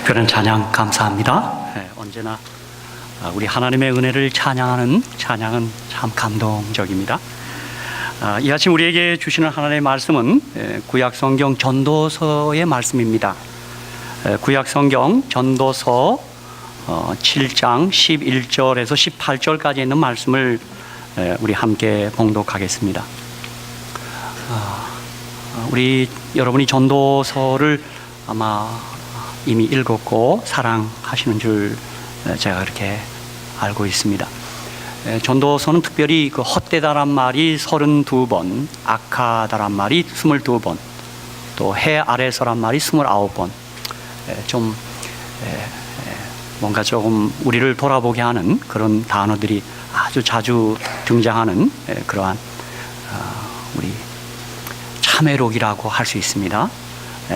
특별한 찬양 감사합니다. 언제나 우리 하나님의 은혜를 찬양하는 찬양은 참 감동적입니다. 이 아침 우리에게 주시는 하나님의 말씀은 구약성경 전도서의 말씀입니다. 구약성경 전도서 7장 11절에서 18절까지 있는 말씀을 우리 함께 봉독하겠습니다. 우리 여러분이 전도서를 아마 이미 읽었고 사랑하시는 줄 제가 그렇게 알고 있습니다. 전도서는 특별히 그 헛되다란 말이 32번, 악하다란 말이 22번, 또 해 아래서란 말이 29번, 좀 뭔가 조금 우리를 돌아보게 하는 그런 단어들이 아주 자주 등장하는 그러한 우리 참회록이라고 할 수 있습니다.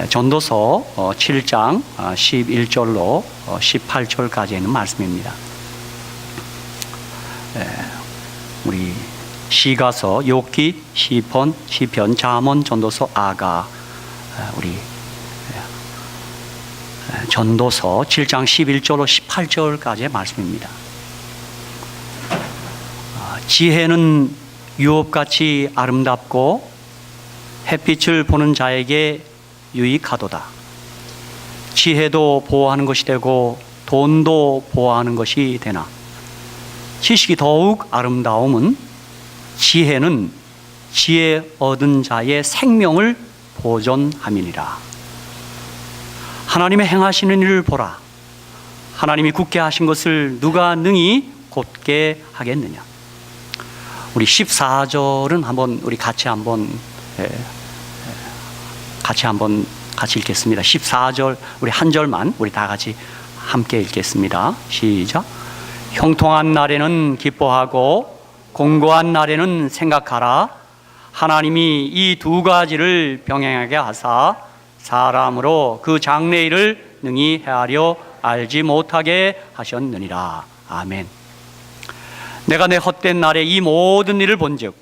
전도서 7장 11절로 18절까지 있는 말씀입니다. 우리 시가서, 욥기, 시편, 잠언, 전도서, 아가, 우리 전도서 7장 11절로 18절까지의 말씀입니다. 지혜는 유업같이 아름답고 햇빛을 보는 자에게 유익하도다. 지혜도 보호하는 것이 되고 돈도 보호하는 것이 되나 지식이 더욱 아름다움은 지혜는 지혜 얻은 자의 생명을 보존함이니라. 하나님의 행하시는 일을 보라. 하나님이 굳게 하신 것을 누가 능히 곧게 하겠느냐. 우리 14절은 한번 우리 같이 읽겠습니다. 14절 우리 한 절만 우리 다 같이 함께 읽겠습니다. 시작. 형통한 날에는 기뻐하고 공고한 날에는 생각하라. 하나님이 이 두 가지를 병행하게 하사 사람으로 그 장래일을 능히 헤아려 알지 못하게 하셨느니라. 아멘. 내가 내 헛된 날에 이 모든 일을 본즉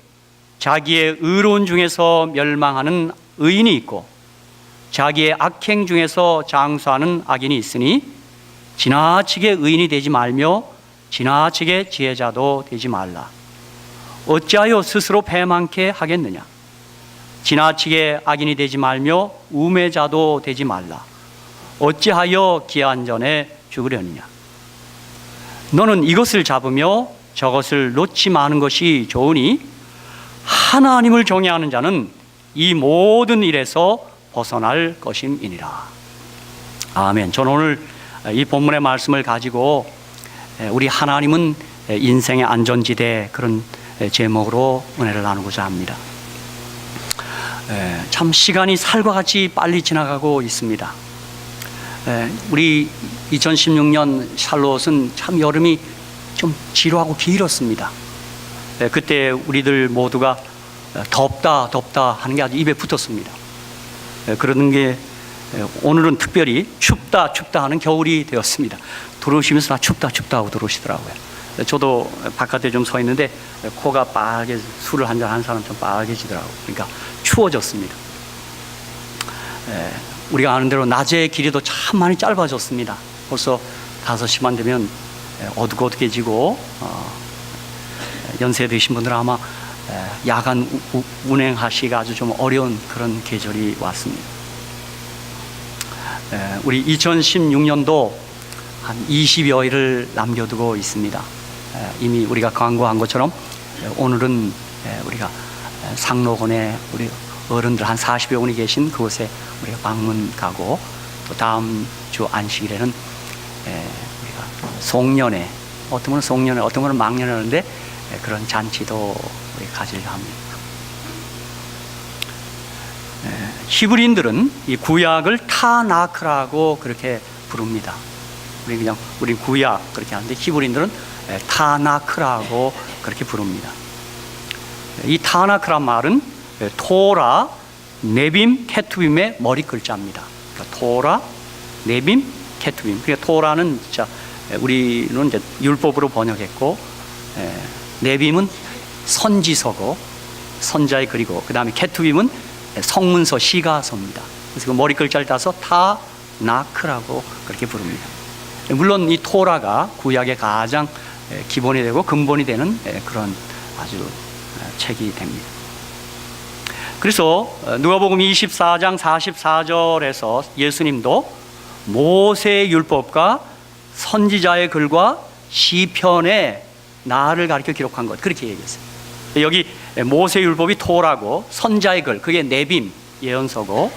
자기의 의로운 중에서 멸망하는 의인이 있고 자기의 악행 중에서 장수하는 악인이 있으니 지나치게 의인이 되지 말며 지나치게 지혜자도 되지 말라. 어찌하여 스스로 배만케 하겠느냐. 지나치게 악인이 되지 말며 우매자도 되지 말라. 어찌하여 기한 전에 죽으려느냐. 너는 이것을 잡으며 저것을 놓지 마는 것이 좋으니 하나님을 경외하는 자는 이 모든 일에서 벗어날 것임이니라. 아멘. 저는 오늘 이 본문의 말씀을 가지고 우리 하나님은 인생의 안전지대 그런 제목으로 은혜를 나누고자 합니다. 참 시간이 살과 같이 빨리 지나가고 있습니다. 우리 2016년 샬롯은 참 여름이 좀 지루하고 길었습니다. 그때 우리들 모두가 덥다 하는 게 아주 입에 붙었습니다. 그러는 게 오늘은 특별히 춥다 하는 겨울이 되었습니다. 들어오시면서 다 춥다 하고 들어오시더라고요. 저도 바깥에 좀 서 있는데 코가 빨개, 술을 한잔 한 사람 좀 빨개지더라고요. 그러니까 추워졌습니다. 우리가 아는 대로 낮의 길이도 참 많이 짧아졌습니다. 벌써 5시만 되면 어둑어둑해지고 연세 드신 분들은 아마 야간 운행하시기가 아주 좀 어려운 그런 계절이 왔습니다. 우리 2016년도 한 20여일을 남겨두고 있습니다. 이미 우리가 광고한 것처럼 오늘은 우리가 상록원에 우리 어른들 한 40여 분이 계신 그곳에 우리가 방문 가고 또 다음 주 안식일에는 우리가 송년회, 어떤 분은 송년회, 어떤 분은 망년회 하는데 그런 잔치도 우리 가지려 합니다. 히브리인들은 이 구약을 타나크라고 그렇게 부릅니다. 우리 구약 그렇게 하는데 히브리인들은 타나크라고 그렇게 부릅니다. 이 타나크란 말은 토라, 네빔, 케투빔의 머리 글자입니다. 그러니까 토라, 네빔, 케투빔. 그러니까 토라는 진짜 우리는 이제 율법으로 번역했고, 네빔은 선지서고 선자의 글이고, 그 다음에 케투빔은 성문서, 시가서입니다. 그래서 그 머리 글자를 따서 나크라고 그렇게 부릅니다. 물론 이 토라가 구약의 가장 기본이 되고 근본이 되는 그런 아주 책이 됩니다. 그래서 누가복음 24장 44절에서 예수님도 모세의 율법과 선지자의 글과 시편에 나를 가리켜 기록한 것, 그렇게 얘기했어요. 여기 모세의 율법이 토라고, 선지자의 글, 그게 네빔, 예언서고,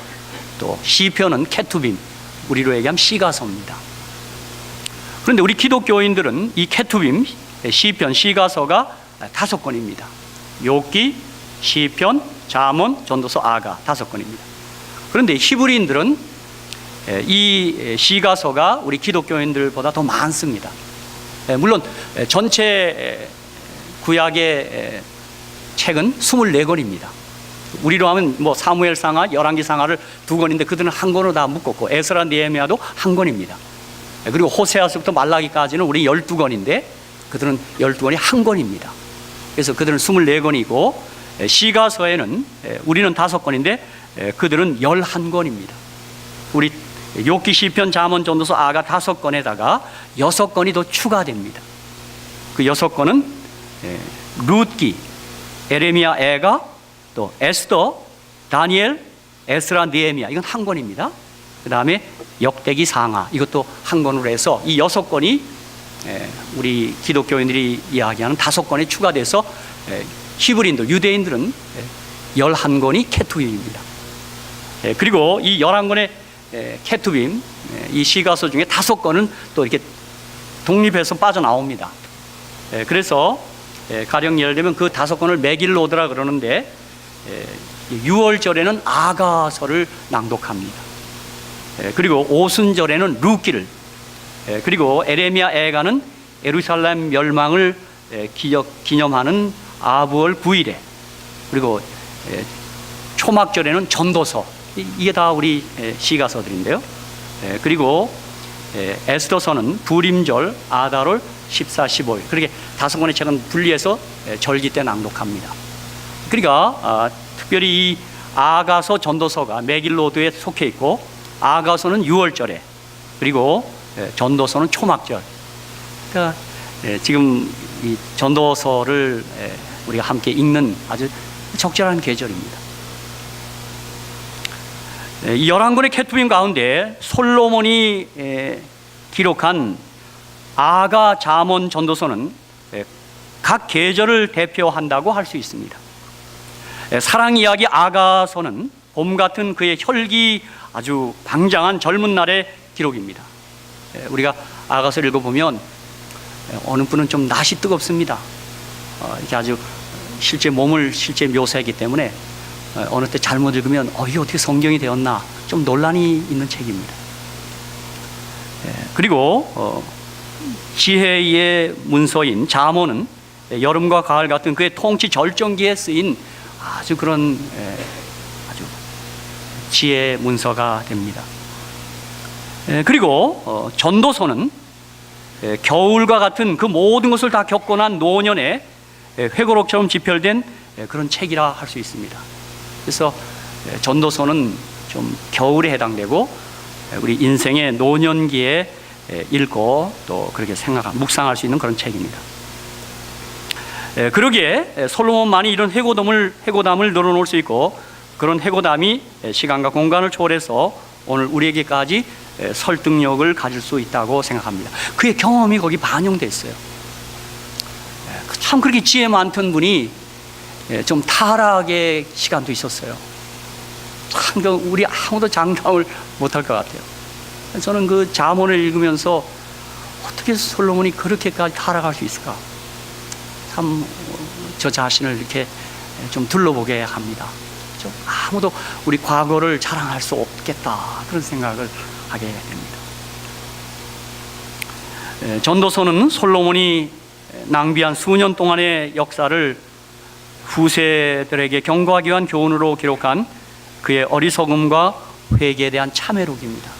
또 시편은 케투빔, 우리로 얘기하면 시가서입니다. 그런데 우리 기독교인들은 이 케투빔, 시편, 시가서가 5권입니다. 욥기, 시편, 잠언, 전도서, 아가 5권입니다. 그런데 히브리인들은 이 시가서가 우리 기독교인들보다 더 많습니다. 물론 전체 구약의 책은 24권입니다. 우리로 하면 뭐 사무엘상하, 열왕기상하를 2권인데 그들은 한 권으로 다 묶었고, 에스라, 느헤미야도 한 권입니다. 그리고 호세아서부터 말라기까지는 우리 12권인데 그들은 12권이 한 권입니다. 그래서 그들은 24권이고, 시가서에는 우리는 5권인데 그들은 11권입니다. 우리 욥기, 시편, 잠언, 전도서, 아가 5권에다가 6권이 더 추가됩니다. 그 6권은 룻기, 에레미야, 애가, 또 에스더, 다니엘, 에스라, 느헤미야, 이건 한 권입니다. 그 다음에 역대기, 상하, 이것도 한 권으로 해서 이 6권이 우리 기독교인들이 이야기하는 5권에 추가돼서 히브리인들, 유대인들은 11권이 케투빔입니다. 그리고 이 11권의 케투빔, 이 시가서 중에 5권은 또 이렇게 독립해서 빠져나옵니다. 그래서 가령 예를 들면 그 5권을 메길로드라 그러는데 6월절에는 아가서를 낭독합니다. 그리고 오순절에는 룻기를, 그리고 에레미야, 애가는 예루살렘 멸망을 기념하는 아부월 9일에, 그리고 초막절에는 전도서, 이게 다 우리 시가서들인데요. 그리고 에스더서는 부림절, 아달월 14, 15일, 그렇게 5권의 책은 분리해서 절기 때 낭독합니다. 그러니까 특별히 이 아가서, 전도서가 메길로드에 속해 있고, 아가서는 6월절에, 그리고 전도서는 초막절. 그러니까 지금 이 전도서를 우리가 함께 읽는 아주 적절한 계절입니다. 이 11권의 케투빔 가운데 솔로몬이 기록한 아가, 잠언, 전도서는 각 계절을 대표한다고 할 수 있습니다. 사랑 이야기 아가서는 봄 같은 그의 혈기 아주 방장한 젊은 날의 기록입니다. 우리가 아가서를 읽어보면 어느 분은 좀 낯이 뜨겁습니다. 이렇게 아주 실제 몸을 실제 묘사하기 때문에 어느 때 잘못 읽으면 이게 어떻게 성경이 되었나 좀 논란이 있는 책입니다. 그리고 지혜의 문서인 잠언은 여름과 가을 같은 그의 통치 절정기에 쓰인 아주 그런 아주 지혜의 문서가 됩니다. 그리고 전도서는 겨울과 같은 그 모든 것을 다 겪고 난 노년의 회고록처럼 집필된 그런 책이라 할 수 있습니다. 그래서 전도서는 좀 겨울에 해당되고 우리 인생의 노년기에 읽고 또 그렇게 묵상할 수 있는 그런 책입니다. 그러기에 솔로몬만이 이런 회고담을 늘어놓을 수 있고, 그런 회고담이 시간과 공간을 초월해서 오늘 우리에게까지 설득력을 가질 수 있다고 생각합니다. 그의 경험이 거기 반영되어 있어요. 참 그렇게 지혜 많던 분이 좀 타락의 시간도 있었어요. 참 우리 아무도 장담을 못할 것 같아요. 저는 그 잠언을 읽으면서 어떻게 솔로몬이 그렇게까지 타락할 수 있을까? 참 저 자신을 이렇게 좀 둘러보게 합니다. 좀 아무도 우리 과거를 자랑할 수 없겠다, 그런 생각을 하게 됩니다. 전도서는 솔로몬이 낭비한 수년 동안의 역사를 후세들에게 경고하기 위한 교훈으로 기록한 그의 어리석음과 회개에 대한 참회록입니다.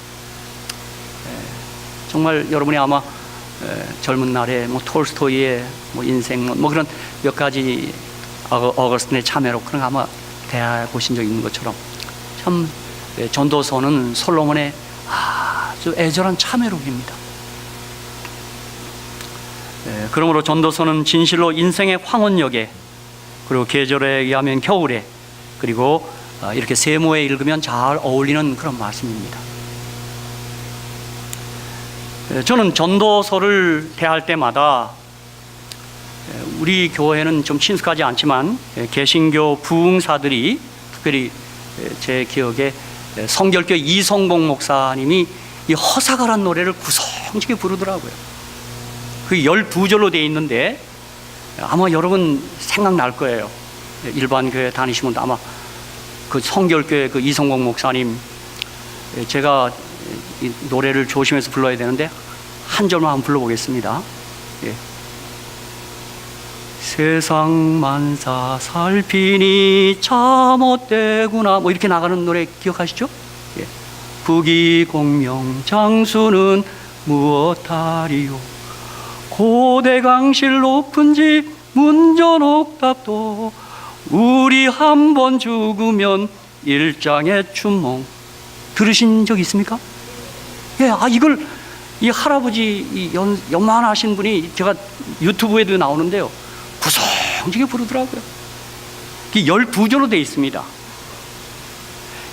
정말 여러분이 아마 젊은 날에 뭐 톨스토이의 뭐 인생 뭐 그런 몇 가지 어거스틴의 참회록 그런 거 아마 대해 보신 적 있는 것처럼 참 전도서는 솔로몬의 아주 애절한 참회록입니다. 그러므로 전도서는 진실로 인생의 황혼역에, 그리고 계절에 의하면 겨울에, 그리고 이렇게 세모에 읽으면 잘 어울리는 그런 말씀입니다. 저는 전도서를 대할 때마다 우리 교회는 좀 친숙하지 않지만 개신교 부흥사들이, 특별히 제 기억에 성결교 이성봉 목사님이 이 허사가란 노래를 구성지게 부르더라고요. 그 12절로 되어 있는데 아마 여러분 생각날 거예요. 일반 교회 다니시면 아마 그 성결교회 그 이성봉 목사님, 제가 이 노래를 조심해서 불러야 되는데 한 절만 한번 불러보겠습니다. 예. 세상 만사 살피니 참헛되구나, 뭐 이렇게 나가는 노래 기억하시죠? 예. 부귀공명 장수는 무엇하리요, 고대강실 높은 집 문전옥답도, 우리 한번 죽으면 일장의 춘몽. 들으신 적 있습니까? 예, 이걸 이 할아버지 연만하신 분이 제가 유튜브에도 나오는데요, 구성지게 부르더라고요. 12절로 되어 있습니다.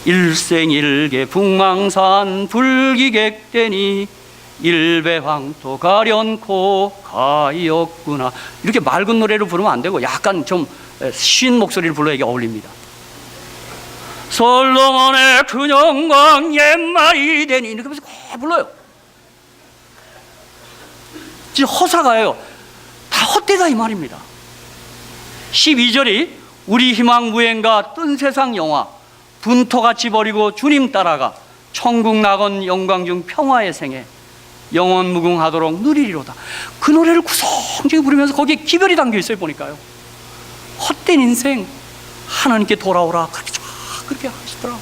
일생일계 북망산 불기객되니 일배황토 가련코 가였구나. 이렇게 맑은 노래를 부르면 안 되고 약간 좀 쉰 목소리를 불러야 이게 어울립니다. 솔로몬의 근영광 옛말이 되니, 이렇게 하면서 불러요. 진짜 허사가예요. 다 헛되다 이 말입니다. 12절이 우리 희망 무행가 뜬 세상 영화 분토같이 버리고 주님 따라가 천국 낙원 영광 중 평화의 생애 영원 무궁하도록 누리리로다. 그 노래를 구성지게 부르면서 거기에 기별이 담겨 있어요. 보니까요, 헛된 인생 하나님께 돌아오라, 그렇게 하시더라.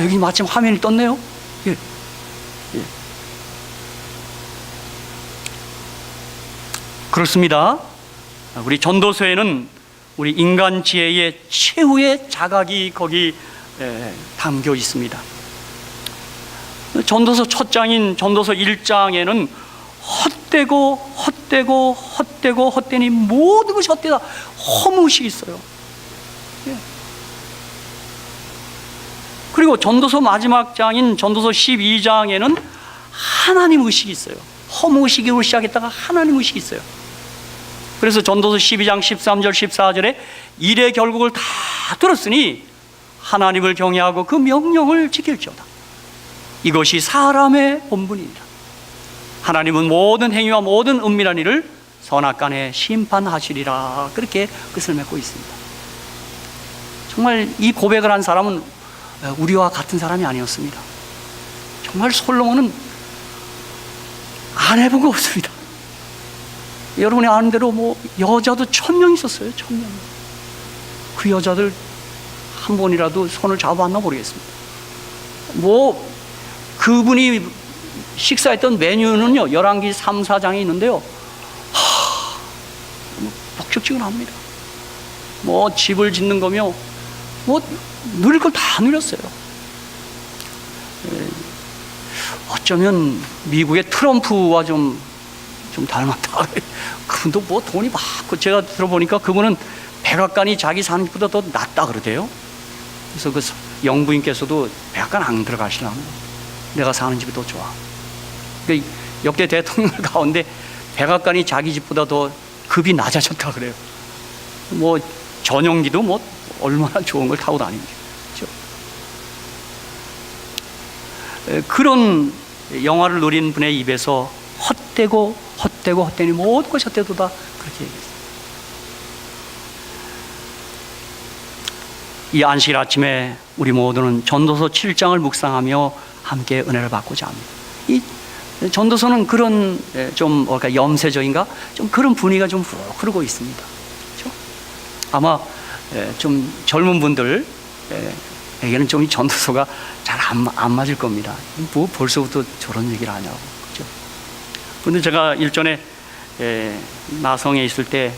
여기 마침 화면이 떴네요. 예. 예. 그렇습니다. 우리 전도서에는 우리 인간 지혜의 최후의 자각이 거기 담겨 있습니다. 전도서 첫 장인 전도서 1장에는 헛되니 모든 것이 헛되다, 허무시 있어요. 예. 그리고 전도서 마지막 장인 전도서 12장에는 하나님 의식이 있어요. 허무의식으로 시작했다가 하나님 의식이 있어요. 그래서 전도서 12장 13절 14절에 일의 결국을 다 들었으니 하나님을 경외하고 그 명령을 지킬지어다. 이것이 사람의 본분이니라. 하나님은 모든 행위와 모든 은밀한 일을 선악간에 심판하시리라. 그렇게 끝을 맺고 있습니다. 정말 이 고백을 한 사람은 우리와 같은 사람이 아니었습니다. 정말 솔로몬은 안 해본 거 없습니다. 여러분이 아는 대로 여자도 1000명 있었어요. 1000명. 그 여자들 한 번이라도 손을 잡아봤나 모르겠습니다. 그분이 식사했던 메뉴는요, 열왕기 3, 4장에 있는데요, 벅적지근합니다. 집을 짓는 거며 누릴 걸 다 누렸어요. 어쩌면 미국의 트럼프와 좀 닮았다. 그분도 돈이 많고, 제가 들어보니까 그분은 백악관이 자기 사는 집보다 더 낫다 그러대요. 그래서 그 영부인께서도 백악관 안 들어가시려고, 내가 사는 집이 더 좋아. 그러니까 역대 대통령 가운데 백악관이 자기 집보다 더 급이 낮아졌다 그래요. 전용기도 얼마나 좋은 걸 타고 다니죠. 그런 영화를 누린 분의 입에서 헛되니 모든 것이 헛되도다, 그렇게 얘기했어요. 이 안식 아침에 우리 모두는 전도서 7장을 묵상하며 함께 은혜를 받고자 합니다. 이 전도서는 그런 염세적인가 좀 그런 분위기가 좀 흐르고 있습니다. 그렇죠? 아마 좀 젊은 분들에게는 좀 이 전도서가 잘 안 맞을 겁니다. 벌써부터 저런 얘기를 하냐고. 그렇죠? 근데 제가 일전에 나성에 있을 때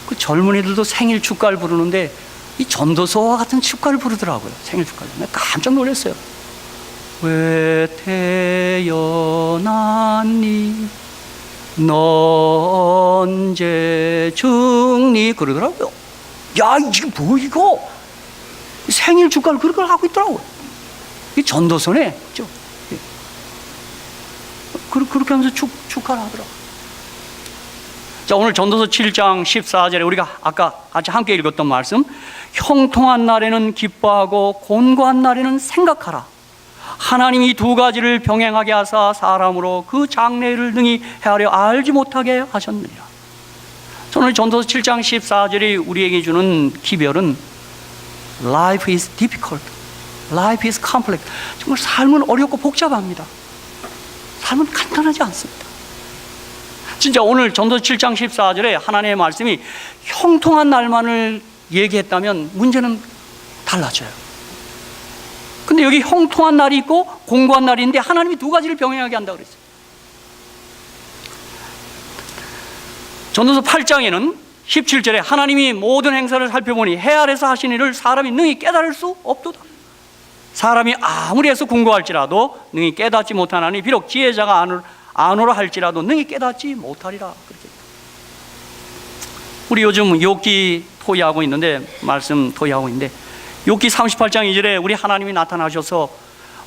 그 젊은이들도 생일 축가를 부르는데 이 전도서와 같은 축가를 부르더라고요. 생일 축가를. 내가 깜짝 놀랐어요. 왜 태어났니? 너 언제 죽니? 그러더라고요. 야, 이게 뭐 이거? 생일 축가를 그런 걸 하고 있더라고요. 이 전도선에 있죠. 그렇게 하면서 축하를 하더라고요. 자, 오늘 전도서 7장 14절에 우리가 아까 같이 함께 읽었던 말씀, 형통한 날에는 기뻐하고 곤고한 날에는 생각하라. 하나님이 두 가지를 병행하게 하사 사람으로 그 장래를 능히 헤아려 알지 못하게 하셨느니라. 오늘 전도서 7장 14절이 우리에게 주는 기별은 Life is difficult. Life is complex. 정말 삶은 어렵고 복잡합니다. 삶은 간단하지 않습니다. 진짜 오늘 전도서 7장 14절에 하나님의 말씀이 형통한 날만을 얘기했다면 문제는 달라져요. 근데 여기 형통한 날이 있고 공고한 날이 있는데 하나님이 두 가지를 병행하게 한다고 그랬어요. 전도서 8장에는 17절에 하나님이 모든 행사를 살펴보니 해 아래서 하신 일을 사람이 능히 깨달을 수 없도다. 사람이 아무리 해서 궁고할지라도 능히 깨닫지 못하나니 비록 지혜자가 아노라 할지라도 능히 깨닫지 못하리라. 그렇게. 우리 요즘 욥기 토의하고 있는데 말씀 토의하고 있는데 욥기 38장 2절에 우리 하나님이 나타나셔서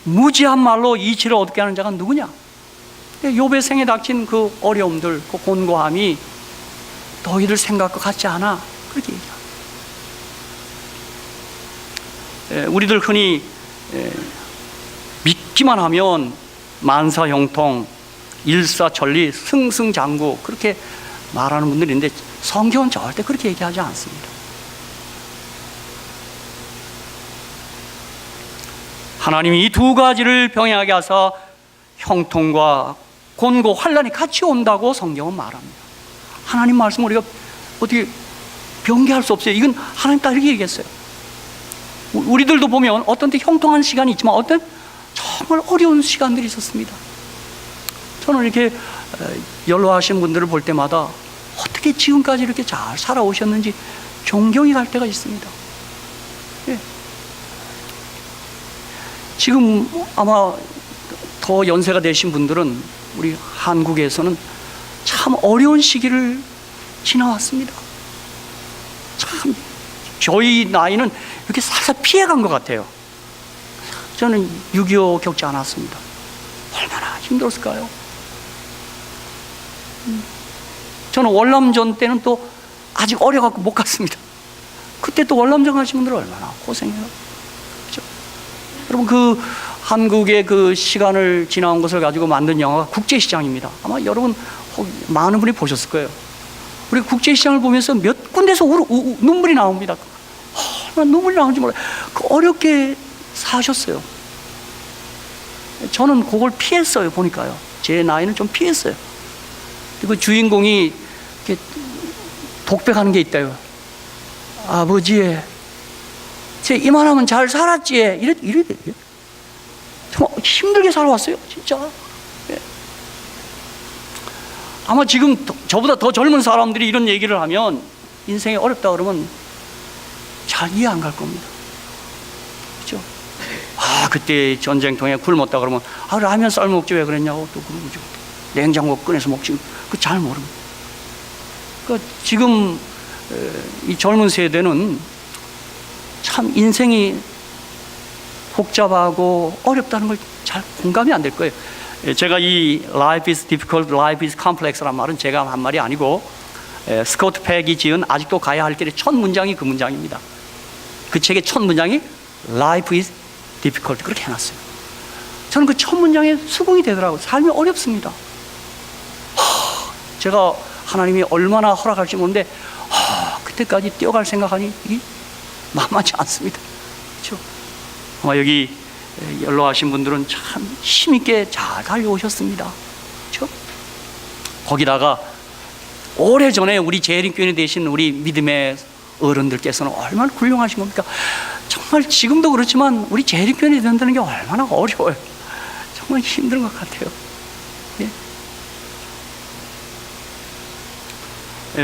무지한 말로 이치를 얻게 하는 자가 누구냐? 욥의 생에 닥친 그 어려움들, 그 곤고함이 너희들 생각과 같지 않아. 그렇게 얘기합니다. 우리들 흔히 믿기만 하면 만사형통, 일사천리, 승승장구 그렇게 말하는 분들이 있는데 성경은 절대 그렇게 얘기하지 않습니다. 하나님이 이 두 가지를 병행하게 하사 형통과 곤고, 환난이 같이 온다고 성경은 말합니다. 하나님 말씀 우리가 어떻게 변개할 수 없어요. 이건 하나님 딱 이렇게 얘기했어요. 우리들도 보면 어떤 때 형통한 시간이 있지만 어떤 정말 어려운 시간들이 있었습니다. 저는 이렇게 연로하신 분들을 볼 때마다 어떻게 지금까지 이렇게 잘 살아오셨는지 존경이 갈 때가 있습니다. 예. 지금 아마 더 연세가 되신 분들은 우리 한국에서는 참 어려운 시기를 지나왔습니다. 참 저희 나이는 이렇게 살살 피해간 것 같아요. 저는 6.25 겪지 않았습니다. 얼마나 힘들었을까요? 저는 월남전 때는 또 아직 어려갖고 못 갔습니다. 그때 또 월남전 가신 분들 얼마나 고생해요. 그렇죠? 여러분, 그 한국의 그 시간을 지나온 것을 가지고 만든 영화가 국제시장입니다. 아마 여러분 많은 분이 보셨을 거예요. 우리 국제시장을 보면서 몇 군데서 눈물이 나옵니다. 얼마나 눈물이 나오는지 몰라요. 그 어렵게 사셨어요. 저는 그걸 피했어요. 보니까요. 제 나이는 좀 피했어요. 그 주인공이 이렇게 독백하는 게 있다요. 아버지, 제 이만하면 잘 살았지. 이래. 정말 힘들게 살아왔어요. 진짜. 예. 아마 지금 저보다 더 젊은 사람들이 이런 얘기를 하면 인생이 어렵다 그러면 잘 이해 안 갈 겁니다. 그렇죠? 아, 그때 전쟁통에 굶었다 그러면 라면 썰 먹지 왜 그랬냐고 또 그러죠. 냉장고 꺼내서 먹지. 그 잘 모릅니다. 그러니까 지금 이 젊은 세대는 참 인생이 복잡하고 어렵다는 걸 잘 공감이 안 될 거예요. 제가 이 Life is difficult, Life is complex라는 말은 제가 한 말이 아니고 스코트 팩이 지은 아직도 가야 할 길의 첫 문장이 그 문장입니다. 그 책의 첫 문장이 Life is difficult 그렇게 해놨어요. 저는 그 첫 문장에 수긍이 되더라고요. 삶이 어렵습니다. 제가 하나님이 얼마나 허락할지 모르는데 그때까지 뛰어갈 생각하니 이게 만만치 않습니다. 그렇죠? 아마 여기 연로하신 분들은 참 힘있게 잘 달려오셨습니다. 그렇죠? 거기다가 오래전에 우리 재림교인이 되신 우리 믿음의 어른들께서는 얼마나 훌륭하신 겁니까? 정말 지금도 그렇지만 우리 재림교인이 된다는 게 얼마나 어려워요. 정말 힘든 것 같아요.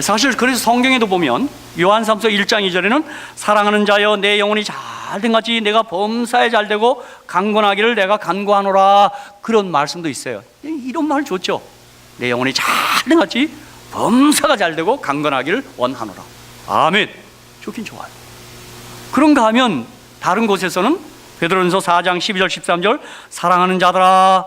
사실 그래서 성경에도 보면 요한 3서 1장 2절에는 사랑하는 자여 내 영혼이 잘 잘된 같이 내가 범사에 잘되고 강건하기를 내가 간구하노라, 그런 말씀도 있어요. 이런 말 좋죠. 내 영혼이 잘된 같이 범사가 잘되고 강건하기를 원하노라. 아멘. 좋긴 좋아요. 그런가 하면 다른 곳에서는 베드로전서 4장 12절 13절, 사랑하는 자들아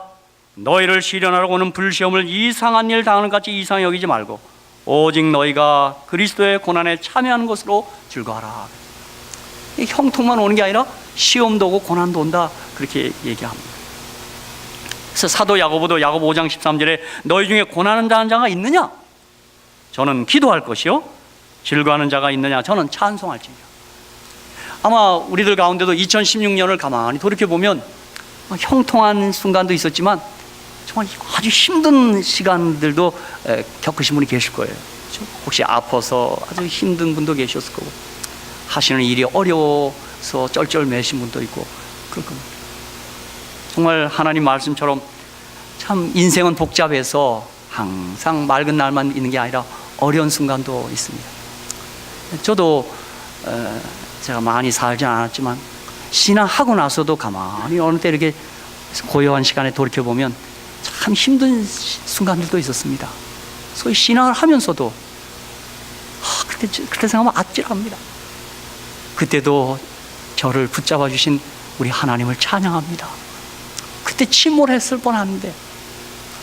너희를 시련하러 오는 불시험을 이상한 일 당하는 것 같이 이상히 여기지 말고 오직 너희가 그리스도의 고난에 참여하는 것으로 즐거워하라. 형통만 오는 게 아니라 시험도 오고 고난도 온다, 그렇게 얘기합니다. 그래서 사도 야고보도 야고보 5장 13절에 너희 중에 고난을 당하는 자가 있느냐? 저는 기도할 것이요 즐거워하는 자가 있느냐? 저는 찬송할지니라. 아마 우리들 가운데도 2016년을 가만히 돌이켜보면 형통한 순간도 있었지만 정말 아주 힘든 시간들도 겪으신 분이 계실 거예요. 혹시 아파서 아주 힘든 분도 계셨을 거고, 하시는 일이 어려워서 쩔쩔매신 분도 있고 그럴 겁니다. 정말 하나님 말씀처럼 참 인생은 복잡해서 항상 맑은 날만 있는 게 아니라 어려운 순간도 있습니다. 저도 제가 많이 살지 않았지만 신앙하고 나서도 가만히 어느 때 이렇게 고요한 시간에 돌이켜보면 참 힘든 순간들도 있었습니다. 소위 신앙을 하면서도 그때 생각하면 아찔합니다. 그때도 저를 붙잡아 주신 우리 하나님을 찬양합니다. 그때 침몰했을 뻔하는데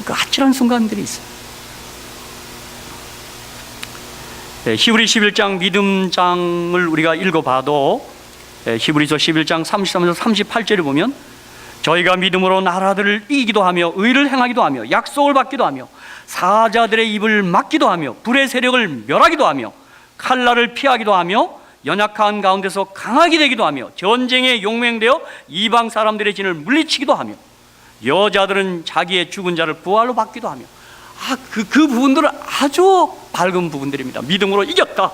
그 아찔한 순간들이 있어요. 네, 히브리 11장 믿음장을 우리가 읽어봐도 히브리서 11장 33에서 38절을 보면 저희가 믿음으로 나라들을 이기도 하며 의를 행하기도 하며 약속을 받기도 하며 사자들의 입을 막기도 하며 불의 세력을 멸하기도 하며 칼날을 피하기도 하며 연약한 가운데서 강하게 되기도 하며 전쟁에 용맹되어 이방 사람들의 진을 물리치기도 하며 여자들은 자기의 죽은 자를 부활로 받기도 하며 그 부분들은 아주 밝은 부분들입니다. 믿음으로 이겼다,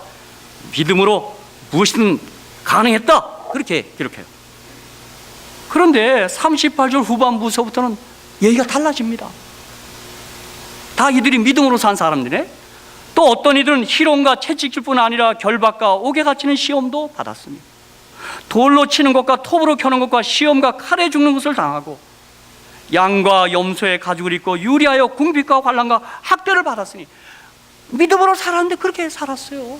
믿음으로 무엇이든 가능했다, 그렇게 기록해요. 그런데 38절 후반부서부터는 얘기가 달라집니다. 다 이들이 믿음으로 산 사람들이네. 또 어떤 이들은 희롱과 채찍질뿐 아니라 결박과 옥에 갇히는 시험도 받았습니다. 돌로 치는 것과 톱으로 켜는 것과 시험과 칼에 죽는 것을 당하고 양과 염소의 가죽을 입고 유리하여 궁핍과 환난과 학대를 받았으니 믿음으로 살았는데 그렇게 살았어요.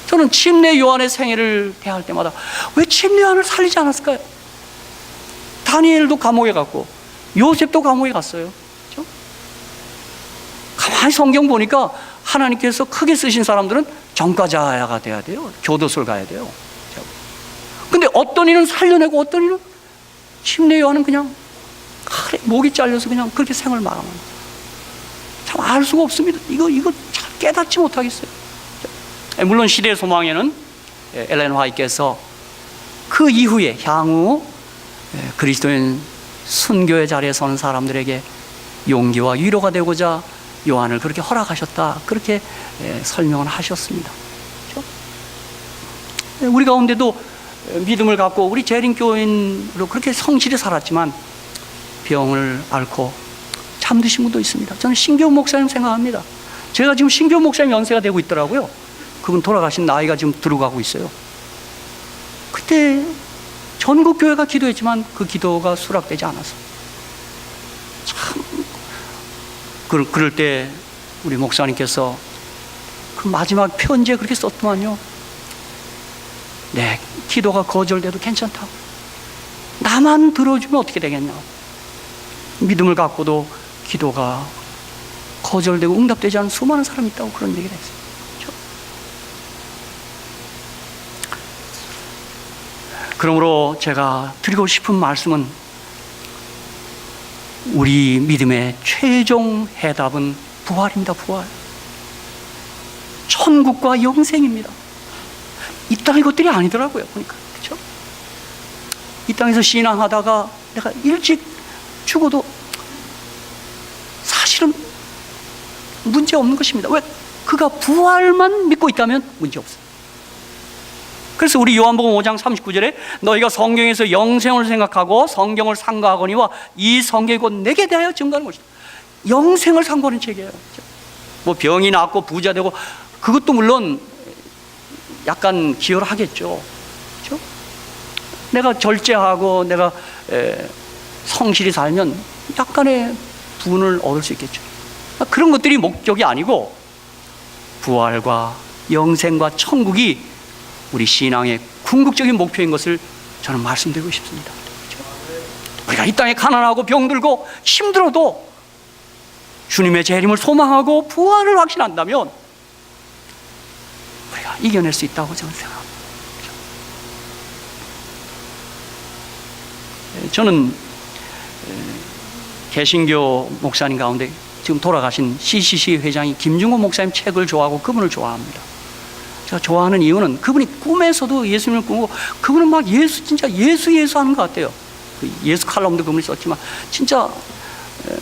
저는 침례 요한의 생애를 대할 때마다 왜 침례 요한을 살리지 않았을까요? 다니엘도 감옥에 갔고 요셉도 감옥에 갔어요. 그렇죠? 가만히 성경 보니까 하나님께서 크게 쓰신 사람들은 전과자가 돼야 돼요. 교도소를 가야 돼요. 근데 어떤 이는 살려내고 어떤 이는 침례 요한은 그냥 목이 잘려서 그냥 그렇게 생을 마감합니다. 참 알 수가 없습니다. 이거 참 깨닫지 못하겠어요. 물론 시대의 소망에는 엘렌 화이트께서 그 이후에 향후 그리스도인 순교의 자리에 서는 사람들에게 용기와 위로가 되고자 요한을 그렇게 허락하셨다, 그렇게 설명을 하셨습니다. 그렇죠? 우리 가운데도 믿음을 갖고 우리 재림교인으로 그렇게 성실히 살았지만 병을 앓고 잠드신 분도 있습니다. 저는 신교훈 목사님 생각합니다. 제가 지금 신교훈 목사님 연세가 되고 있더라고요. 그분 돌아가신 나이가 지금 들어가고 있어요. 그때 전국 교회가 기도했지만 그 기도가 수락되지 않아서 참 그럴 때 우리 목사님께서 그 마지막 편지에 그렇게 썼더만요. 네, 기도가 거절돼도 괜찮다고. 나만 들어주면 어떻게 되겠냐고. 믿음을 갖고도 기도가 거절되고 응답되지 않은 수많은 사람이 있다고 그런 얘기를 했어요. 그렇죠? 그러므로 제가 드리고 싶은 말씀은 우리 믿음의 최종 해답은 부활입니다. 부활. 천국과 영생입니다. 이 땅의 것들이 아니더라고요, 보니까. 그렇죠? 이 땅에서 신앙하다가 내가 일찍 죽어도 사실은 문제 없는 것입니다. 왜? 그가 부활만 믿고 있다면 문제 없어요. 그래서 우리 요한복음 5장 39절에 너희가 성경에서 영생을 생각하고 성경을 상고하거니와 이 성경이 곧 내게 대하여 증거하는 것이다. 영생을 상고하는 책이에요. 뭐 병이 낫고 부자 되고 그것도 물론 약간 기여를 하겠죠. 그렇죠? 내가 절제하고 내가 성실히 살면 약간의 부분을 얻을 수 있겠죠. 그런 것들이 목적이 아니고 부활과 영생과 천국이 우리 신앙의 궁극적인 목표인 것을 저는 말씀드리고 싶습니다. 그렇죠? 우리가 이 땅에 가난하고 병들고 힘들어도 주님의 재림을 소망하고 부활을 확신한다면 우리가 이겨낼 수 있다고 저는 생각합니다. 저는 개신교 목사님 가운데 지금 돌아가신 CCC 회장이 김중호 목사님 책을 좋아하고 그분을 좋아합니다. 제가 좋아하는 이유는 그분이 꿈에서도 예수님을 꾸고 그분은 막 진짜 예수 하는 것 같아요. 예수 칼럼도 그분이 썼지만 진짜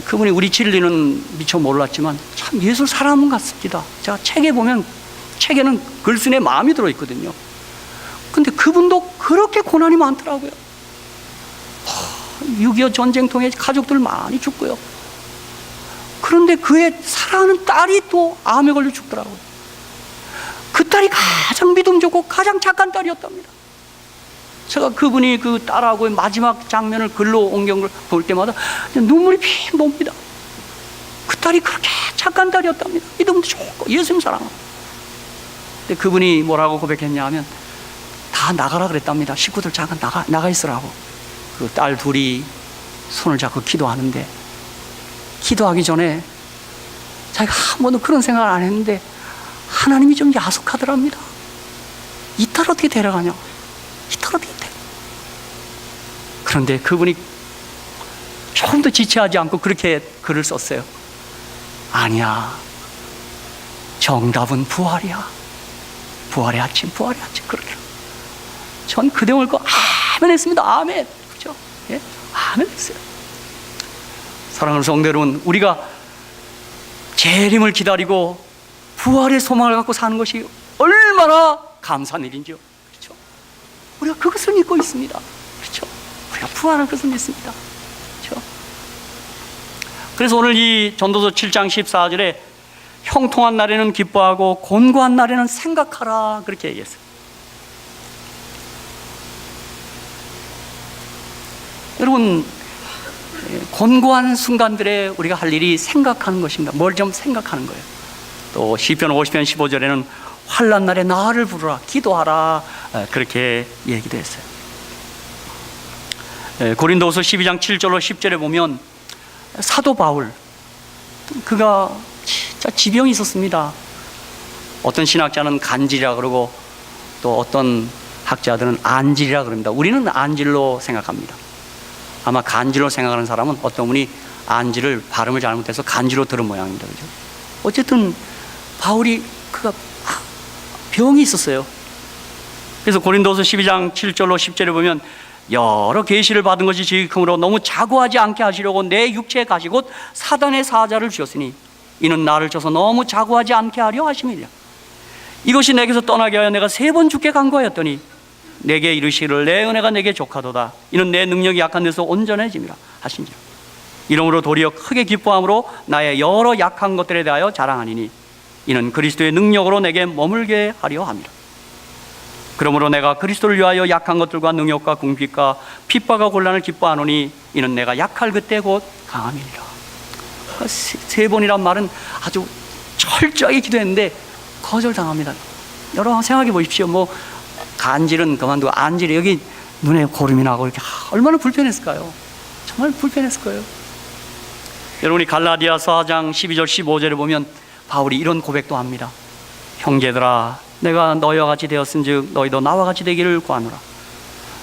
그분이 우리 진리는 미처 몰랐지만 참 예수 사람 같습니다. 제가 책에 보면 책에는 글쓴이의 마음이 들어있거든요. 근데 그분도 그렇게 고난이 많더라고요. 6.25 전쟁 통해 가족들 많이 죽고요. 그런데 그의 사랑하는 딸이 또 암에 걸려 죽더라고요. 그 딸이 가장 믿음 좋고 가장 착한 딸이었답니다. 제가 그분이 그 딸하고의 마지막 장면을 글로 옮긴 걸 볼 때마다 눈물이 핑 놉니다. 그 딸이 그렇게 착한 딸이었답니다. 믿음도 좋고 예수님 사랑하고. 근데 그분이 뭐라고 고백했냐 하면 다 나가라 그랬답니다. 식구들 잠깐 나가 있으라고. 그 딸 둘이 손을 잡고 기도하는데 기도하기 전에 자기가 한 번도 그런 생각을 안 했는데 하나님이 좀 야속하더랍니다. 이 딸 어떻게 데려가냐? 이 딸 어떻게 데려가? 그런데 그분이 조금 더 지체하지 않고 그렇게 글을 썼어요. 아니야. 정답은 부활이야. 부활의 아침, 부활의 아침. 그렇게. 전 그 내용을 아멘 했습니다. 아멘. 그죠? 예? 아멘 했어요. 사랑하는 성도 여러분, 우리가 재림을 기다리고 부활의 소망을 갖고 사는 것이 얼마나 감사한 일인지요. 그렇죠? 우리가 그것을 믿고 있습니다. 그렇죠? 우리가 부활할 것을 믿습니다. 그렇죠? 그래서 오늘 이 전도서 7장 14절에 형통한 날에는 기뻐하고 곤고한 날에는 생각하라 그렇게 얘기했어요. 여러분, 곤고한 순간들에 우리가 할 일이 생각하는 것입니다. 뭘 좀 생각하는 거예요. 또 시편 50편 15절에는 환난 날에 나를 부르라 기도하라 그렇게 얘기도 했어요. 고린도후서 12장 7절로 10절에 보면 사도 바울, 그가 진짜 지병이 있었습니다. 어떤 신학자는 간질이라 그러고 또 어떤 학자들은 안질이라 그럽니다. 우리는 안질로 생각합니다. 아마 간질로 생각하는 사람은 어떤 분이 안질을 발음을 잘못해서 간질로 들은 모양입니다. 그죠? 어쨌든 바울이 그가 병이 있었어요. 그래서 고린도서 12장 7절로 10절에 보면 여러 계시를 받은 것이 지극함으로 너무 자고하지 않게 하시려고 내 육체에 가시 곧 사단의 사자를 주셨으니 이는 나를 쳐서 너무 자고하지 않게 하려 하심이라. 이것이 내게서 떠나게 하여 내가 3번 주께 간구하였더니 내게 이르시기를 내 은혜가 내게 족하도다. 이는 내 능력이 약한 데서 온전해짐이라 하신지라. 이러므로 도리어 크게 기뻐함으로 나의 여러 약한 것들에 대하여 자랑하니니 이는 그리스도의 능력으로 내게 머물게 하려 함이라. 그러므로 내가 그리스도를 위하여 약한 것들과 능력과 궁핍과 핍박과 곤란을 기뻐하노니 이는 내가 약할 그때 곧 강함이니라. 3번이란 말은 아주 철저하게 기도했는데 거절당합니다. 여러분 생각해 보십시오. 뭐 간질은 그만두고 안질이 여기 눈에 고름이 나고 이렇게 얼마나 불편했을까요? 정말 불편했을 거예요. 여러분이 갈라디아서 4장 12절 15절에 보면 바울이 이런 고백도 합니다. 형제들아 내가 너희와 같이 되었은즉 너희도 나와 같이 되기를 구하노라.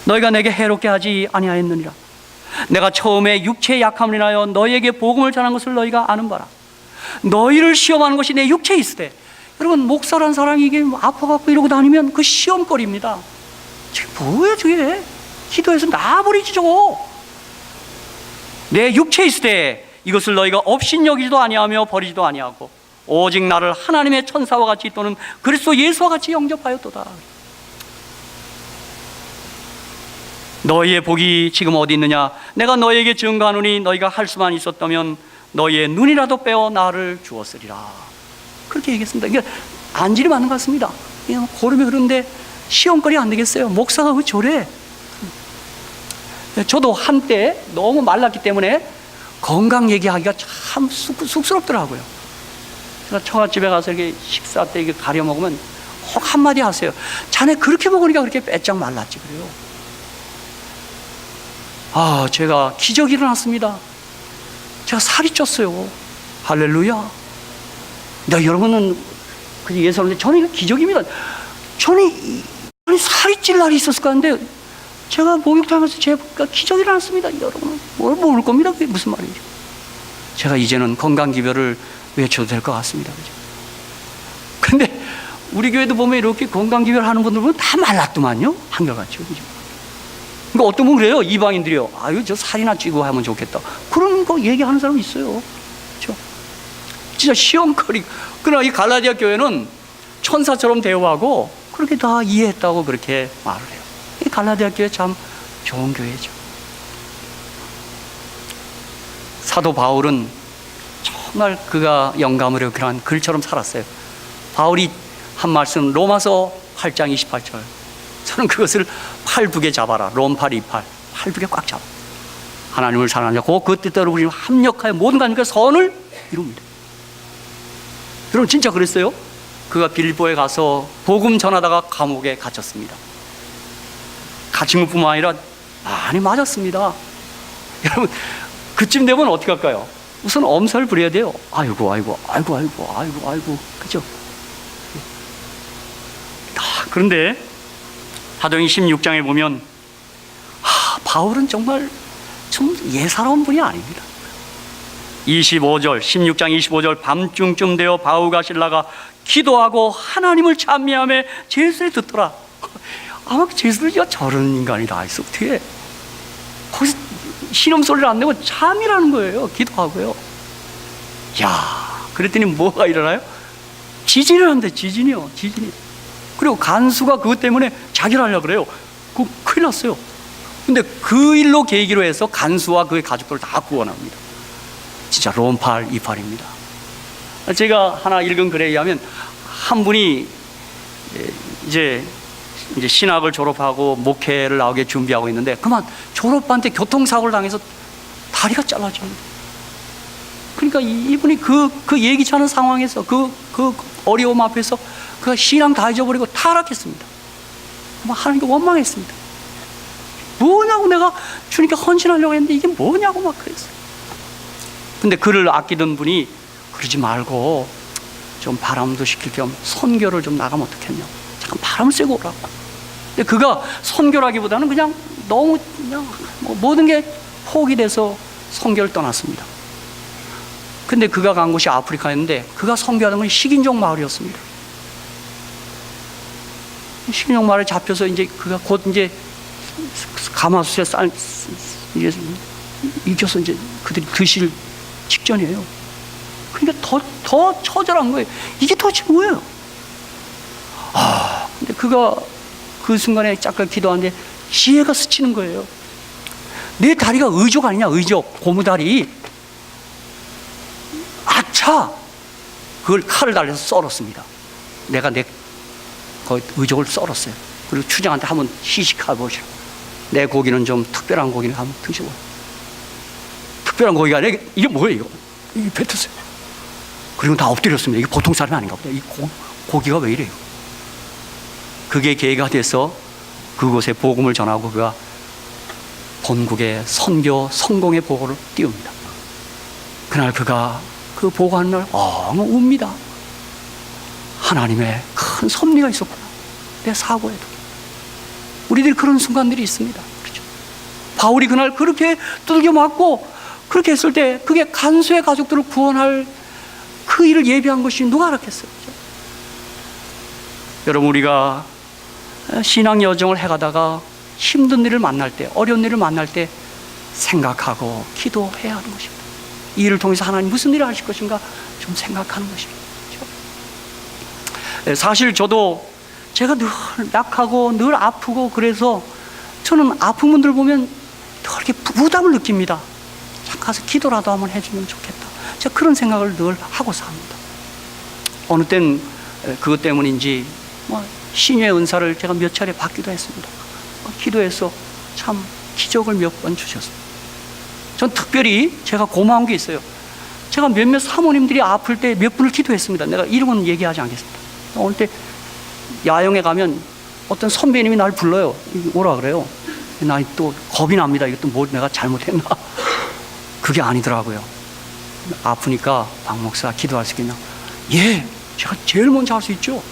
너희가 내게 해롭게 하지 아니하였느니라. 내가 처음에 육체의 약함을 인하여 너희에게 복음을 전한 것을 너희가 아는 바라. 너희를 시험하는 것이 내 육체에 있으되. 여러분 목사란 사람이 이게 아파갖고 이러고 다니면 그 시험거리입니다. 지금 뭐야 저게? 기도해서 놔버리지 저거. 내 육체에 있으되 이것을 너희가 업신여기지도 아니하며 버리지도 아니하고 오직 나를 하나님의 천사와 같이 또는 그리스도 예수와 같이 영접하였도다. 너희의 복이 지금 어디 있느냐? 내가 너희에게 증거하노니 너희가 할 수만 있었다면 너희의 눈이라도 빼어 나를 주었으리라. 그렇게 얘기했습니다. 그러니까 안질이 맞는 것 같습니다. 그냥 고름이 흐르는데 시험거리 안 되겠어요. 목사가 그 조래. 저도 한때 너무 말랐기 때문에 건강 얘기하기가 참 쑥스럽더라고요. 그래서 처갓집에 가서 이렇게 식사 때 이렇게 가려 먹으면 꼭 한마디 하세요. 자네 그렇게 먹으니까 그렇게 빼짝 말랐지 그래요. 제가 기적이 일어났습니다. 제가 살이 쪘어요. 할렐루야. 여러분은 예상하는데 저는 이거 기적입니다. 저는 살이 찔 날이 있었을 건데 제가 목욕탕에서 제가 기적이 일어났습니다. 여러분 뭘 모를 겁니다. 그게 무슨 말이죠? 제가 이제는 건강기별을 외쳐도 될 것 같습니다. 그죠? 근데 우리 교회도 보면 이렇게 건강기별 하는 분들 보면 다 말랐더만요. 한결같이. 그죠? 그러니까 어떤 분은 그래요. 이방인들이요. 저 살이나 찌고 하면 좋겠다. 그런 거 얘기하는 사람 있어요. 그렇죠? 진짜 시험거리. 그러나 이 갈라디아 교회는 천사처럼 대우하고 그렇게 다 이해했다고 그렇게 말을 해요. 이 갈라디아 교회 참 좋은 교회죠. 사도 바울은 정말 그가 영감으로 그런 글처럼 살았어요. 바울이 한 말씀 로마서 8장 28절. 저는 그것을 팔두개 잡아라. 롬8 28 팔두개 꽉 잡아. 하나님을 사랑하자. 그 뜻대로 우리는 합력하여 모든 관계가 선을 이룹니다. 여러분 진짜 그랬어요? 그가 빌립보에 가서 복음 전하다가 감옥에 갇혔습니다. 갇힌 것뿐만 아니라 많이 맞았습니다. 여러분 그쯤 되면 어떻게 할까요? 우선 엄살 부려야 돼요. 아이고 그죠? 그런데 사도행 16장에 보면 바울은 정말 좀 예사로운 분이 아닙니다. 25절 16장 25절 밤중쯤 되어 바울과 실라가 기도하고 하나님을 찬미하며 제수를 듣더라. 아마 제수를 저런 인간이 다 있어. 어떻게 거기서 신음소리를 안 내고 참이라는 거예요. 기도하고요. 그랬더니 뭐가 일어나요? 지진을 한대. 지진이요. 그리고 간수가 그것 때문에 자결 하려고 그래요. 큰일 났어요. 근데 그 일로 계기로 해서 간수와 그의 가족들을 다 구원합니다. 진짜 롬8 28입니다. 제가 하나 읽은 글에 의하면 한 분이 이제 신학을 졸업하고 목회를 나오게 준비하고 있는데 그만 졸업반 때 교통사고를 당해서 다리가 잘라집니다. 그러니까 이분이 그 예기치 않은 상황에서 그 어려움 앞에서 그 신앙 다 잊어버리고 타락했습니다. 하나님께 원망했습니다. 뭐냐고 내가 주님께 헌신하려고 했는데 이게 뭐냐고 막 그랬어요. 근데 그를 아끼던 분이 그러지 말고 좀 바람도 식힐 겸 선교를 좀 나가면 어떻겠냐. 잠깐 바람을 쐬고 오라고. 근데 그가 선교라기보다는 그냥 너무 그냥 모든 게 포기 돼서 선교를 떠났습니다. 근데 그가 간 곳이 아프리카였는데 그가 선교하던 건 식인종 마을이었습니다. 식인종 마을에 잡혀서 이제 그가 곧 이제 가마솥에 익혀서 이제 그들이 드실 직전이에요. 그러니까 더 처절한 거예요. 이게 도대체 뭐예요? 근데 그가 그 순간에 잠깐 기도하는데 지혜가 스치는 거예요. 내 다리가 의족 아니냐, 의족. 고무다리. 아차! 그걸 칼을 달려서 썰었습니다. 내가 거기 의족을 썰었어요. 그리고 추장한테 한번 시식해보시라. 내 고기는 좀 특별한 고기를 한번 드셔보세요. 특별한 고기가 아니라 이게 뭐예요, 이게 뱉었어요. 그리고 다 엎드렸습니다. 이게 보통 사람이 아닌가 보다. 이 고기가 왜 이래요? 그게 계기가 돼서 그곳에 복음을 전하고 그가 본국의 선교 성공의 보고를 띄웁니다. 그날 그가 그 보고하는 날 웁니다. 하나님의 큰 섭리가 있었구나. 내 사고에도. 우리들이 그런 순간들이 있습니다. 그렇죠? 바울이 그날 그렇게 두들겨 맞고 그렇게 했을 때 그게 간수의 가족들을 구원할 그 일을 예비한 것이 누가 알았겠어요? 그렇죠? 여러분 우리가 신앙 여정을 해가다가 힘든 일을 만날 때, 어려운 일을 만날 때 생각하고 기도해야 하는 것입니다. 이 일을 통해서 하나님 무슨 일을 하실 것인가 좀 생각하는 것입니다. 그렇죠? 사실 저도 제가 늘 약하고 늘 아프고 그래서 저는 아픈 분들 보면 늘 이렇게 부담을 느낍니다. 잠깐 가서 기도라도 한번 해주면 좋겠다. 제가 그런 생각을 늘 하고 삽니다. 어느 땐 그것 때문인지 신유의 은사를 제가 몇 차례 받기도 했습니다. 기도해서 참 기적을 몇 번 주셨습니다. 전 특별히 제가 고마운 게 있어요. 제가 몇몇 사모님들이 아플 때 몇 분을 기도했습니다. 내가 이름은 얘기하지 않겠습니다. 오늘 때 야영에 가면 어떤 선배님이 날 불러요. 오라 그래요. 나 또 겁이 납니다. 이것도 뭐 내가 잘못했나? 그게 아니더라고요. 아프니까 박 목사 기도할 수 있겠냐? 예, 제가 제일 먼저 할 수 있죠.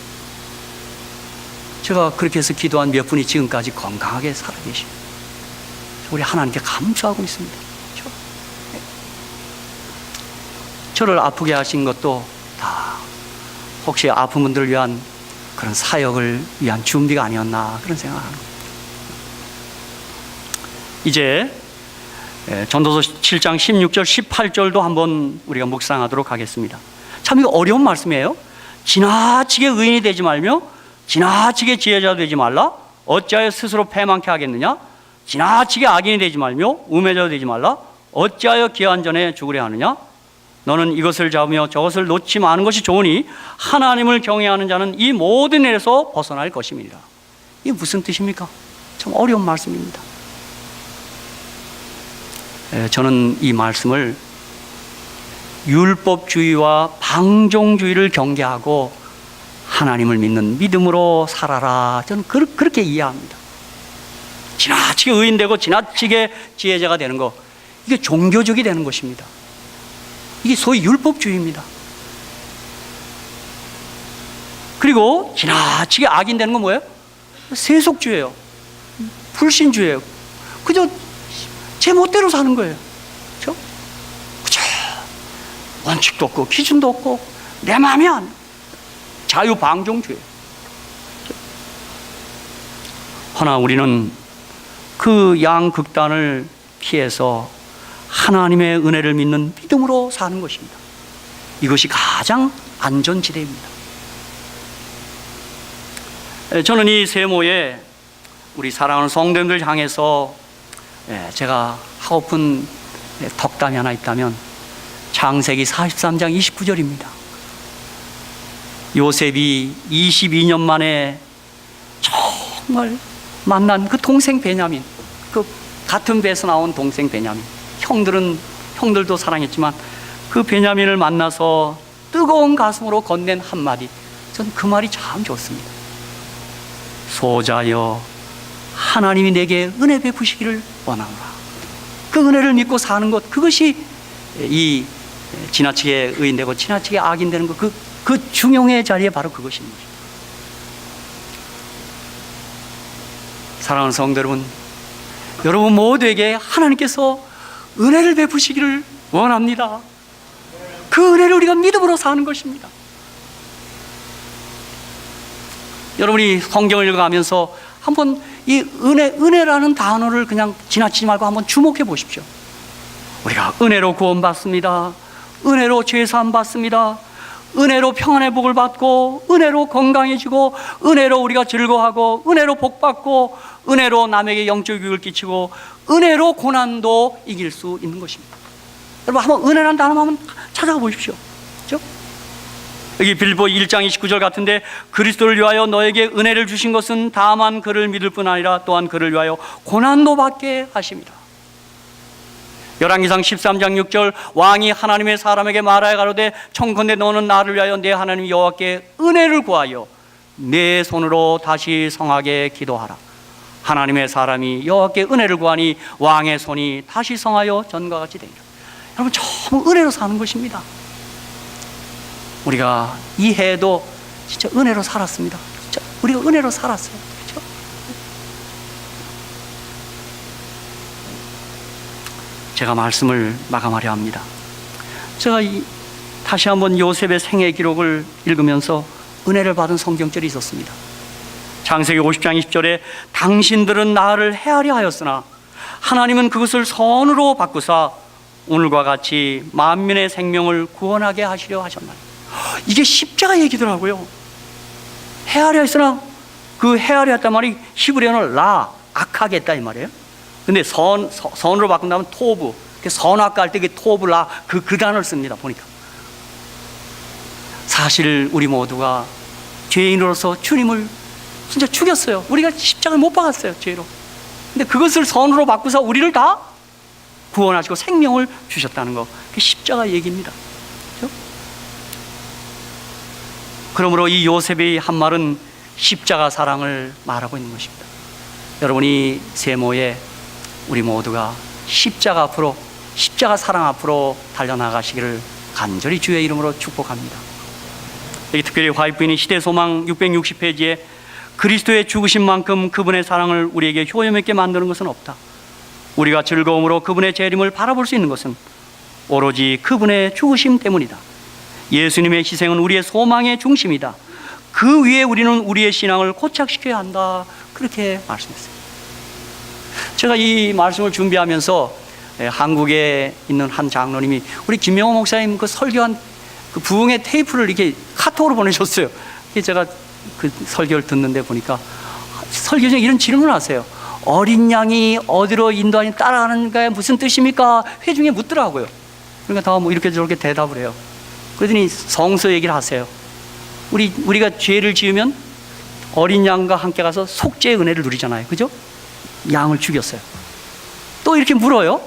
제가 그렇게 해서 기도한 몇 분이 지금까지 건강하게 살아계십니다. 우리 하나님께 감사하고 있습니다. 그렇죠? 저를 아프게 하신 것도 다 혹시 아픈 분들을 위한 그런 사역을 위한 준비가 아니었나 그런 생각을 합니다. 이제 전도서 7장 16절 18절도 한번 우리가 묵상하도록 하겠습니다. 참 이거 어려운 말씀이에요. 지나치게 의인이 되지 말며 지나치게 지혜자 되지 말라. 어찌하여 스스로 패망케 하겠느냐? 지나치게 악인이 되지 말며 우매자 되지 말라. 어찌하여 기한 전에 죽으려 하느냐? 너는 이것을 잡으며 저것을 놓지 마는 것이 좋으니 하나님을 경외하는 자는 이 모든 일에서 벗어날 것임이니라. 이게 무슨 뜻입니까? 참 어려운 말씀입니다. 저는 이 말씀을 율법주의와 방종주의를 경계하고 하나님을 믿는 믿음으로 살아라. 저는 그렇게 이해합니다. 지나치게 의인되고 지나치게 지혜자가 되는 것, 이게 종교적이 되는 것입니다. 이게 소위 율법주의입니다. 그리고 지나치게 악인 되는 건 뭐예요? 세속주의예요. 불신주의예요. 그저 제 멋대로 사는 거예요. 그죠? 원칙도 없고 기준도 없고 내 마음이 안 자유방종주의. 허나 우리는 그 양극단을 피해서 하나님의 은혜를 믿는 믿음으로 사는 것입니다. 이것이 가장 안전지대입니다. 저는 이 세모에 우리 사랑하는 성도님들 향해서 제가 하고픈 덕담이 하나 있다면 창세기 43장 29절입니다. 요셉이 22년 만에 정말 만난 그 동생 베냐민, 그 같은 배에서 나온 동생 베냐민, 형들도 사랑했지만 그 베냐민을 만나서 뜨거운 가슴으로 건넨 한마디, 저는 그 말이 참 좋습니다. 소자여, 하나님이 내게 은혜 베푸시기를 원하노라. 그 은혜를 믿고 사는 것, 그것이 이 지나치게 의인되고 지나치게 악인되는 것, 그 중용의 자리에 바로 그것입니다. 사랑하는 성도 여러분, 여러분 모두에게 하나님께서 은혜를 베푸시기를 원합니다. 그 은혜를 우리가 믿음으로 사는 것입니다. 여러분이 성경을 읽어가면서 한번 이 은혜라는 단어를 그냥 지나치지 말고 한번 주목해 보십시오. 우리가 은혜로 구원받습니다. 은혜로 죄사함 받습니다. 은혜로 평안의 복을 받고, 은혜로 건강해지고, 은혜로 우리가 즐거워하고, 은혜로 복받고, 은혜로 남에게 영적 유익을 끼치고, 은혜로 고난도 이길 수 있는 것입니다. 여러분 한번 은혜라는 단어 한번 찾아가 보십시오. 그렇죠? 여기 빌보 1장 29절 같은데, 그리스도를 위하여 너에게 은혜를 주신 것은 다만 그를 믿을 뿐 아니라 또한 그를 위하여 고난도 받게 하십니다. 열왕기상 13장 6절, 왕이 하나님의 사람에게 말하여 가로되 청컨대 너는 나를 위하여 내 하나님 여호와께 은혜를 구하여 내 손으로 다시 성하게 기도하라. 하나님의 사람이 여호와께 은혜를 구하니 왕의 손이 다시 성하여 전과 같이 되리라. 여러분 전부 은혜로 사는 것입니다. 우리가 이 해에도 진짜 은혜로 살았습니다. 진짜 우리가 은혜로 살았어요. 그렇죠? 제가 말씀을 마감하려 합니다. 제가 다시 한번 요셉의 생애 기록을 읽으면서 은혜를 받은 성경절이 있었습니다. 창세기 50장 20절에 당신들은 나를 해하려 하였으나 하나님은 그것을 선으로 바꾸사 오늘과 같이 만민의 생명을 구원하게 하시려 하셨나니. 이게 십자가 얘기더라고요. 해하려 했으나 그 해하려 했단 말이 히브리어는 악하게 했다 이 말이에요. 근데 선으로 바꾼다면 토브, 선악과 할 때 그 토브 그 단어를 씁니다. 보니까 사실 우리 모두가 죄인으로서 주님을 진짜 죽였어요. 우리가 십자가에 못 박았어요, 죄로. 근데 그것을 선으로 바꾸사 우리를 다 구원하시고 생명을 주셨다는 거, 그게 십자가 얘기입니다. 그렇죠? 그러므로 이 요셉의 한 말은 십자가 사랑을 말하고 있는 것입니다. 여러분이 세모에 우리 모두가 십자가 앞으로, 십자가 사랑 앞으로 달려나가시기를 간절히 주의 이름으로 축복합니다. 여기 특별히 화이트인이 시대소망 660페이지에 그리스도의 죽으심만큼 그분의 사랑을 우리에게 효험있게 만드는 것은 없다. 우리가 즐거움으로 그분의 재림을 바라볼 수 있는 것은 오로지 그분의 죽으심 때문이다. 예수님의 희생은 우리의 소망의 중심이다. 그 위에 우리는 우리의 신앙을 고착시켜야 한다. 그렇게 말씀했어요. 제가 이 말씀을 준비하면서 한국에 있는 한 장로님이 우리 김명호 목사님 그 설교한 그 부흥의 테이프를 이렇게 카톡으로 보내셨어요. 제가 그 설교를 듣는데 보니까 설교 중에 이런 질문을 하세요. 어린 양이 어디로 인도하니 따라가는 게 무슨 뜻입니까? 회중에 묻더라고요. 그러니까 다 뭐 이렇게 저렇게 대답을 해요. 그러더니 성서 얘기를 하세요. 우리가 죄를 지으면 어린 양과 함께 가서 속죄의 은혜를 누리잖아요. 그죠? 양을 죽였어요. 또 이렇게 물어요.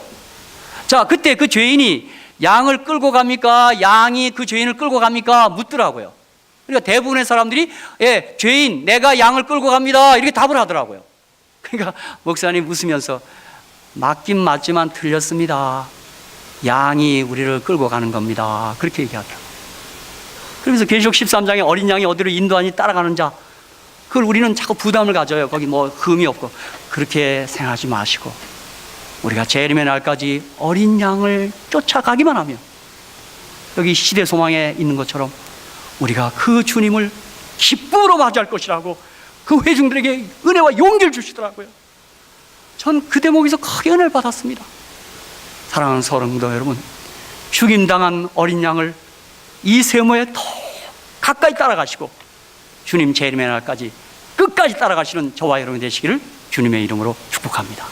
자, 그때 그 죄인이 양을 끌고 갑니까? 양이 그 죄인을 끌고 갑니까? 묻더라고요. 그러니까 대부분의 사람들이 예, 죄인, 내가 양을 끌고 갑니다. 이렇게 답을 하더라고요. 그러니까 목사님 웃으면서 맞긴 맞지만 틀렸습니다. 양이 우리를 끌고 가는 겁니다. 그렇게 얘기하더라고요. 그러면서 계시록 13장에 어린 양이 어디로 인도하니 따라가는 자, 그걸 우리는 자꾸 부담을 가져요. 거기 뭐 흠이 없고. 그렇게 생각하지 마시고 우리가 재림의 날까지 어린 양을 쫓아가기만 하면 여기 시대 소망에 있는 것처럼 우리가 그 주님을 기쁨으로 맞이할 것이라고 그 회중들에게 은혜와 용기를 주시더라고요. 전 그 대목에서 크게 은혜를 받았습니다. 사랑하는 성도 여러분, 죽임당한 어린 양을 이 세모에 더 가까이 따라가시고 주님 재림의 날까지 끝까지 따라가시는 저와 여러분이 되시기를 주님의 이름으로 축복합니다.